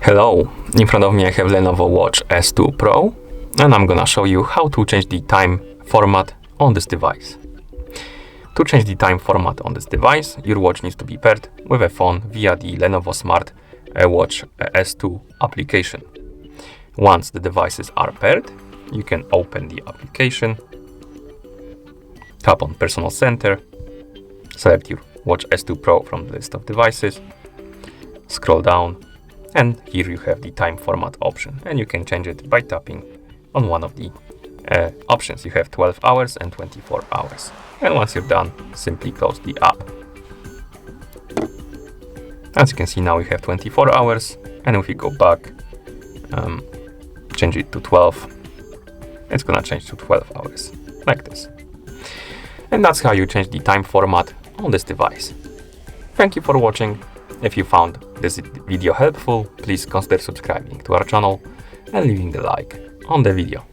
Hello, in front of me I have Lenovo Watch S2 Pro, and I'm gonna show you how to change the time format on this device. To change the time format on this device, your watch needs to be paired with a phone via the Lenovo Smart Watch S2 application. Once the devices are paired, you can open the application, tap on Personal Center, select your Watch S2 Pro from the list of devices, scroll down, and here you have the time format option, and you can change it by tapping on one of the options. You have 12 hours and 24 hours. And once you're done, simply close the app. As you can see, now we have 24 hours, and if we go back, change it to 12, it's gonna change to 12 hours, like this. And that's how you change the time format on this device. Thank you for watching. If you found this video helpful, please consider subscribing to our channel and leaving a like on the video.